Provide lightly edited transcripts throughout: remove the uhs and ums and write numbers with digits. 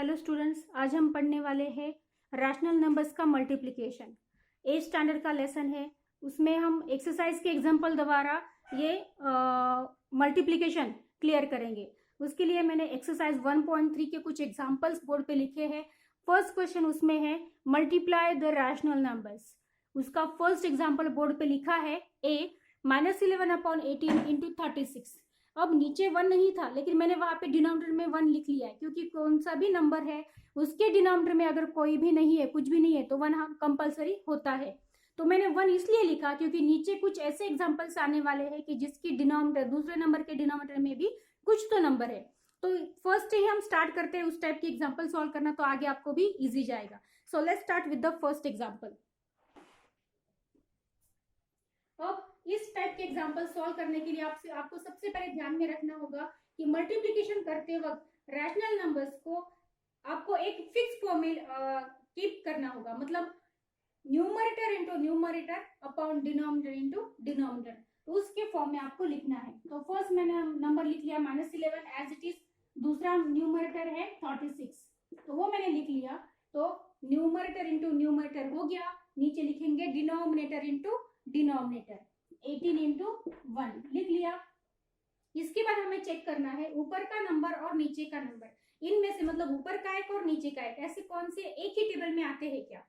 Hello students, आज हम पढ़ने वाले हैं रैशनल नंबर्स का मल्टीप्लिकेशन। 8 स्टैंडर्ड का लेसन है, उसमें हम एक्सरसाइज के एग्जांपल द्वारा ये मल्टीप्लिकेशन क्लियर करेंगे। उसके लिए मैंने एक्सरसाइज 1.3 के कुछ एग्जांपल्स बोर्ड पे लिखे हैं। फर्स्ट क्वेश्चन उसमें है मल्टीप्लाई द रैशनल नंबर्स। उसका फर्स्ट एग्जाम्पल बोर्ड पे लिखा है a -11/18 इंटू 36। अब नीचे 1 नहीं था, लेकिन मैंने वहां पे डिनोमिनेटर में 1 लिख लिया है, क्योंकि कौन सा भी नंबर है उसके डिनोमिनेटर में अगर कोई भी नहीं है, कुछ भी नहीं है, तो 1 कंपलसरी होता है। तो मैंने 1 इसलिए लिखा क्योंकि नीचे कुछ ऐसे एग्जांपल्स आने वाले हैं कि जिसकी डिनोमिनेटर दूसरे नंबर के डिनोमिनेटर में भी कुछ तो नंबर है। तो फर्स्ट ही हम स्टार्ट करते हैं उस टाइप की एग्जाम्पल सॉल्व करना, तो आगे आपको भी इजी जाएगा। So let's start with the first example. अब इस टाइप के एग्जांपल सॉल्व करने के लिए आपको सबसे पहले ध्यान में रखना होगा कि मल्टीप्लिकेशन करते वक्त रैशनल नंबर्स को आपको एक फिक्स फॉर्मूला कीप करना होगा, मतलब numerator into numerator upon denominator into denominator, तो उसके फॉर्म में आपको लिखना है। तो फर्स्ट मैंने नंबर लिख लिया -11 एज इट इज, दूसरा न्यूमरेटर है 36, तो वो मैंने लिख लिया। तो न्यूमरेटर इंटू न्यूमरेटर हो गया, नीचे लिखेंगे डिनोमिनेटर इंटू डिनोमिनेटर, 18 इंटू 1 लिख लिया। इसके बाद हमें चेक करना है ऊपर का नंबर और नीचे का नंबर, इनमें से मतलब ऊपर का एक और नीचे का एक ऐसे कौन से एक ही टेबल में आते हैं क्या।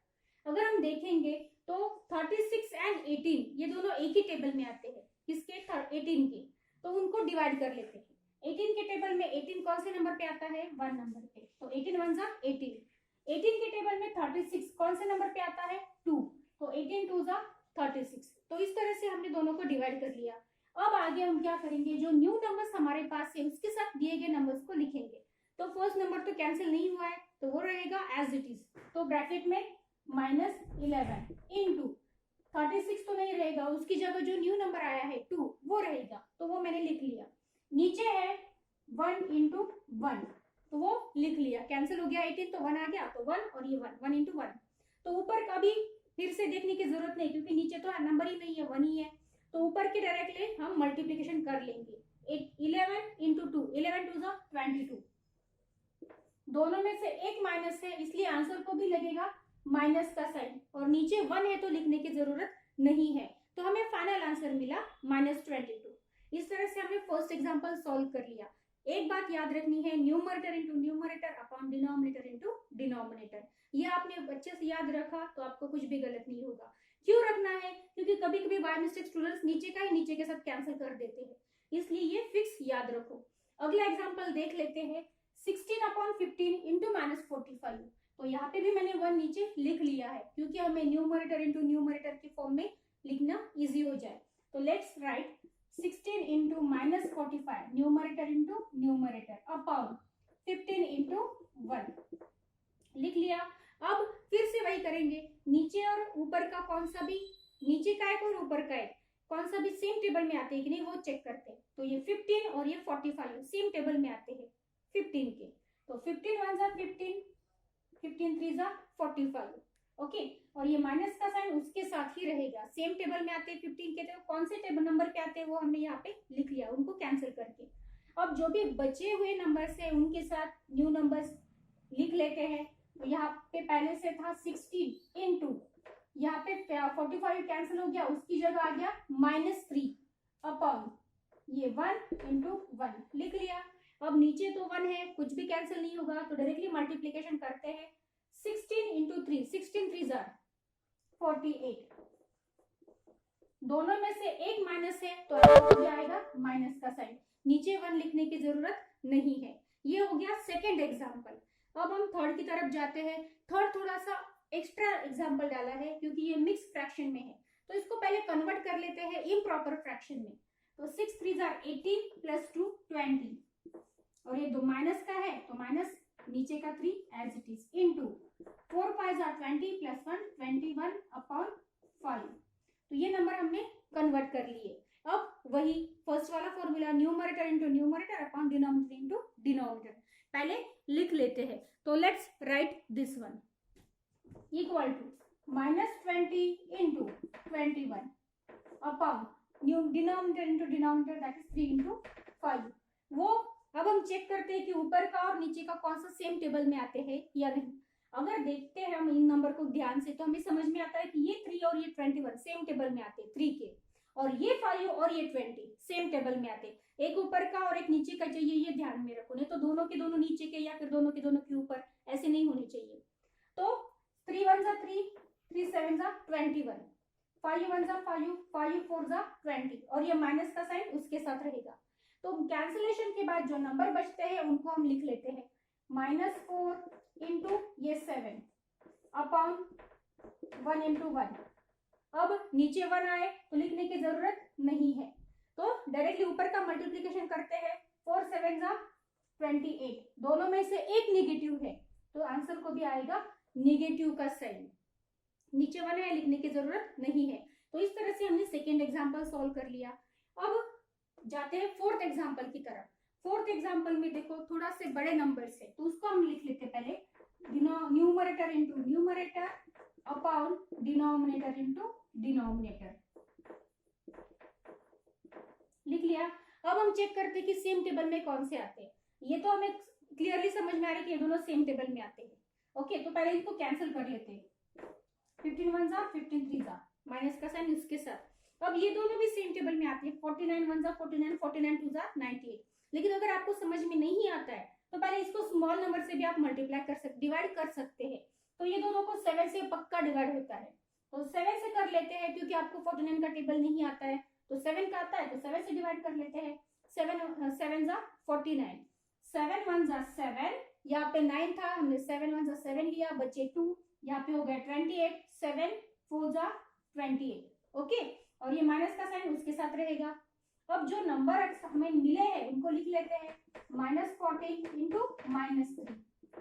अगर हम देखेंगे तो 36 एंड 18 ये दोनों एक ही टेबल में आते हैं, किसके 18 के, तो उनको डिवाइड कर लेते हैं। 18 के टेबल में 18 कौन से नंबर पे आता है, 1 नंबर पे, तो 18 1 जा 18। 18 के टेबल में 36 कौन से नंबर पे आता है, 2, तो 18 2 जा 36। तो इस तरह से हमने दोनों को डिवाइड कर लिया। अब आगे हम क्या करेंगे, जो न्यू नंबर्स हमारे पास है उसके साथ दिए गए नंबर्स को लिखेंगे। तो फर्स्ट नंबर तो कैंसिल नहीं हुआ है, तो वो रहेगा एज इट इज, तो ब्रैकेट में -11 इंटू 36 तो नहीं रहेगा, उसकी जगह जो न्यू नंबर आया है 2 वो रहेगा, तो वो मैंने लिख लिया। नीचे है 1 इंटू 1, तो वो लिख लिया, कैंसिल हो गया 18 तो 1 आ गया, तो 1 और ये 1 इंटू 1। तो ऊपर का भी फिर से देखने की जरूरत नहीं, क्योंकि नीचे तो नंबर ही नहीं है, 1 ही है, तो ऊपर के डायरेक्टली हम मल्टीप्लिकेशन कर लेंगे। 11 इंटू 2, 11 2 जा 22, दोनों में से एक माइनस है इसलिए आंसर को भी लगेगा माइनस का साइन, और नीचे 1 है तो लिखने की जरूरत नहीं है, तो हमें फाइनल आंसर मिला -22। इस तरह से हमने फर्स्ट एग्जांपल सॉल्व कर लिया। एक बात याद रखनी है, numerator into numerator upon denominator into denominator, ये आपने अच्छे से याद रखा तो आपको कुछ भी गलत नहीं होगा। क्यों रखना है, क्योंकि कभी कभी बाय मिस्टेक स्टूडेंट्स नीचे का ही नीचे के साथ कैंसिल कर देते हैं, इसलिए ये फिक्स याद रखो। अगला एग्जाम्पल देख लेते हैं, 16/15 इंटू -45, तो यहाँ पे भी मैंने 1 नीचे लिख लिया है, क्योंकि हमें न्यूमरेटर इंटू न्यूमरेटर के फॉर्म में लिखना इजी हो जाए। तो let's right 16 into -45 numerator into numerator upon 15 into 1 लिख लिया। अब फिर से वही करेंगे, नीचे और ऊपर का कौन सा भी, नीचे का एक और ऊपर का एक कौन सा भी सेम टेबल में आते हैं कि नहीं वो चेक करते हैं। तो ये 15 और ये 45 सेम टेबल में आते हैं 15 के, तो 15 1 जा 15, 15 3 जा 45, ओके। और ये माइनस का साइन उसके साथ ही रहेगा, सेम टेबल में आते हैं 15 के, तो कौन से टेबल नंबर पे आते हैं वो हमने यहाँ पे लिख लिया, उनको कैंसिल करके। अब जो भी बचे हुए नंबर्स है उनके साथ न्यू नंबर्स लिख लेते हैं। तो यहाँ पे पहले से था 16 इंटू, यहाँ पे 45 कैंसिल हो गया, उसकी जगह आ गया -3 अपॉन ये 1 इंटू 1 लिख लिया। अब नीचे तो 1 है, कुछ भी कैंसिल नहीं होगा, तो डायरेक्टली मल्टीप्लिकेशन करते हैं। 16 इंटू 3, 16 3 जा 48, दोनों में से एक माइनस है तो हो जाएगा माइनस का साइन, नीचे 1 लिखने की जरूरत नहीं है। ये हो गया सेकेंड एग्जाम्पल। अब हम थर्ड की तरफ जाते हैं। थर्ड थोड़ा सा एक्स्ट्रा एग्जाम्पल डाला है, क्योंकि ये मिक्स फ्रैक्शन में है, तो इसको पहले कन्वर्ट कर लेते हैं इम्प्रॉपर फ्रैक्शन में। तो 6 3 जा 18 प्लस 2 20, और ये दो माइनस का है तो माइनस नीचे का 3 एज इट इज इंटू 4 5 जा 20 प्लस 1 21 अपॉन 5, तो ये नंबर हमने कन्वर्ट कर लिए। अब वही फर्स्ट वाला formula, numerator into numerator upon denominator into denominator पहले लिख लेते हैं। तो let's write this one equal to -20 into 21 upon denominator into denominator that is 3 into 5, वो अब हम चेक करते हैं कि ऊपर का और नीचे का कौन सा सेम टेबल में आते हैं या नहीं। अगर देखते हैं हम इन नंबर को ध्यान से तो हमें समझ में आता है कि ये 3 और ये 21 सेम टेबल में आते हैं 3 के, और ये 5 और ये 20 सेम टेबल में आते हैं। एक ऊपर का और एक नीचे का चाहिए, ये ध्यान में रखो, नहीं तो दोनों के दोनों नीचे के या फिर दोनों के दोनों के ऊपर, ऐसे नहीं होने चाहिए। तो 3 1 जा 3, 3 7 जा 21, 5 1 जा 5, 5 4 जा 20, और ये माइनस का साइन उसके साथ रहेगा। तो कैंसिलेशन के बाद जो नंबर बचते हैं उनको हम लिख लेते हैं -4 इंटू ये 7 अपॉन 1 इंटू 1। अब नीचे 1 आए तो लिखने की जरूरत नहीं है, तो डायरेक्टली ऊपर का मल्टीप्लीकेशन करते हैं। 4 7 जा 28, दोनों में से एक निगेटिव है तो आंसर को भी आएगा निगेटिव का साइन। नीचे 1 है, लिखने की जरूरत नहीं है। तो इस तरह से हमने सेकेंड एग्जाम्पल सॉल्व कर लिया। अब जाते हैं फोर्थ एग्जाम्पल की तरफ। फोर्थ एग्जाम्पल में देखो थोड़ा से बड़े नंबर से, तो उसको हम लिख लेते पहले numerator into numerator upon denominator into denominator, लिख लिया। अब हम चेक करते हैं कि सेम टेबल में कौन से आते हैं। ये तो हमें क्लियरली समझ में आ रहा है कि ये दोनों सेम टेबल में आते हैं। ओके, तो पहले इनको कैंसिल कर लेते हैं। 15 1 जा 15 3 जा, माइनस का साइन उसके साथ। अब ये दोनों भी सेम टेबल में आते हैं। 49 1 जा 49, 49 2 जा 98। लेकिन अगर आपको समझ में नहीं आता है तो पहले इसको स्मॉल नंबर से भी आप मल्टीप्लाई कर सकते, डिवाइड कर सकते हैं। तो ये दोनों को 7 से पक्का डिवाइड होता है, तो 7 से कर लेते हैं, क्योंकि आपको 49 का टेबल नहीं आता है तो 7 का आता है, तो 7 से डिवाइड कर लेते हैं। 7 7 जा 49, 7 1 जा 7, यहाँ पे 9 था, हमने 7 1 जा 7 लिया, बचे 2, यहाँ पे हो गया 28, 7 4 जा 28। ओके, और ये माइनस का साइन उसके साथ रहेगा। अब जो नंबर हमें मिले हैं उनको लिख लेते हैं -14 इंटू -3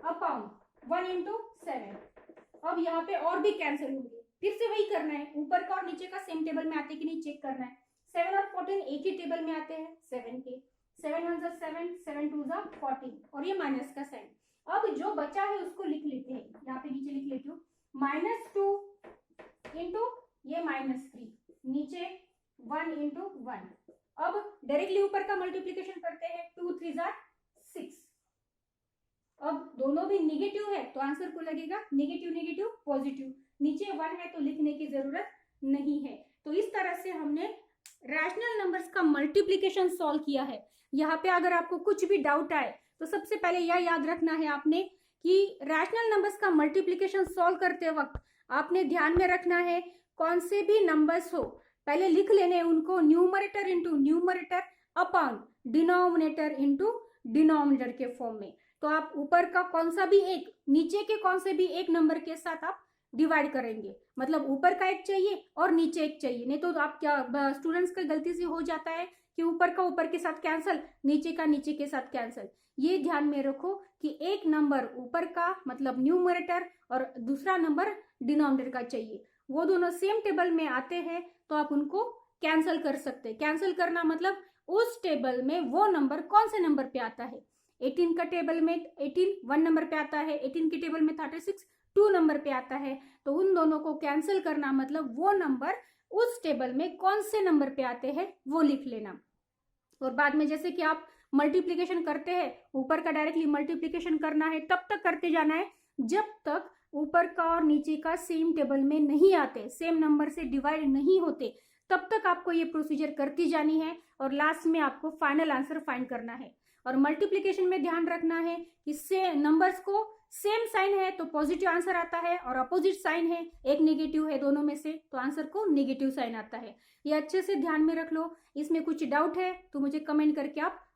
अपॉन 1 इंटू 7। अब यहाँ पे और भी कैंसिल होंगे, फिर से वही करना है, ऊपर का और नीचे का सेम टेबल में आते कि नहीं चेक करना है। 7 और 14 एक ही टेबल में आते हैं 7 के। 7 1 जा 7, 7 2 जा 14, और ये माइनस का साइन। अब जो बचा है उसको लिख लेते हैं, यहाँ पे नीचे लिख लेती हूँ -2 इंटू ये -3, नीचे 1 इंटू 1। अब डायरेक्टली ऊपर का मल्टीप्लीकेशन करते हैं। 2 3 जा 6। अब दोनों भी निगेटिव है तो आंसर को लगेगा निगेटिव निगेटिव पॉजिटिव। नीचे 1 है तो लिखने की जरूरत नहीं है। तो इस तरह से हमने रैशनल नंबर्स का मल्टीप्लीकेशन सॉल्व किया है। यहाँ पे अगर आपको कुछ भी डाउट आए तो सबसे पहले यह याद रखना है आपने कि रैशनल नंबर्स का मल्टीप्लीकेशन सॉल्व करते वक्त आपने ध्यान में रखना है कौन से भी नंबर्स हो पहले लिख लेने उनको numerator into numerator upon denominator into denominator के फॉर्म में। तो आप ऊपर का कौन सा भी एक, नीचे के कौन से भी एक नंबर के साथ आप डिवाइड करेंगे, मतलब ऊपर का एक चाहिए और नीचे एक चाहिए। नहीं तो आप क्या, स्टूडेंट्स का गलती से हो जाता है कि ऊपर का ऊपर के साथ कैंसल, नीचे का नीचे के साथ कैंसल। ये ध्यान में रखो कि एक नंबर ऊपर का मतलब न्यूमरेटर और दूसरा नंबर डिनोमिनेटर का चाहिए, वो दोनों सेम टेबल में आते हैं तो आप उनको कैंसिल कर सकते हैं। कैंसिल करना मतलब उस टेबल में वो नंबर कौन से नंबर पे आता है। 18 का टेबल में 18 1 नंबर पे आता है, 18 के टेबल में 36 2 नंबर पे आता है, तो उन दोनों को कैंसिल करना मतलब वो नंबर उस टेबल में कौन से नंबर पे आते हैं वो लिख लेना। और बाद में जैसे कि आप मल्टीप्लीकेशन करते हैं, ऊपर का डायरेक्टली मल्टीप्लीकेशन करना है, तब तक करते जाना है जब तक ऊपर का और नीचे का सेम टेबल में नहीं आते, सेम नंबर से डिवाइड नहीं होते, तब तक आपको ये प्रोसीजर करती जानी है और लास्ट में आपको फाइनल आंसर फाइंड करना है। और मल्टीप्लीकेशन में ध्यान रखना है कि से नंबर्स को सेम साइन है तो पॉजिटिव आंसर आता है, और अपोजिट साइन है, एक नेगेटिव है दोनों में से, तो आंसर को नेगेटिव साइन आता है। ये अच्छे से ध्यान में रख लो। इसमें कुछ डाउट है तो मुझे कमेंट करके आप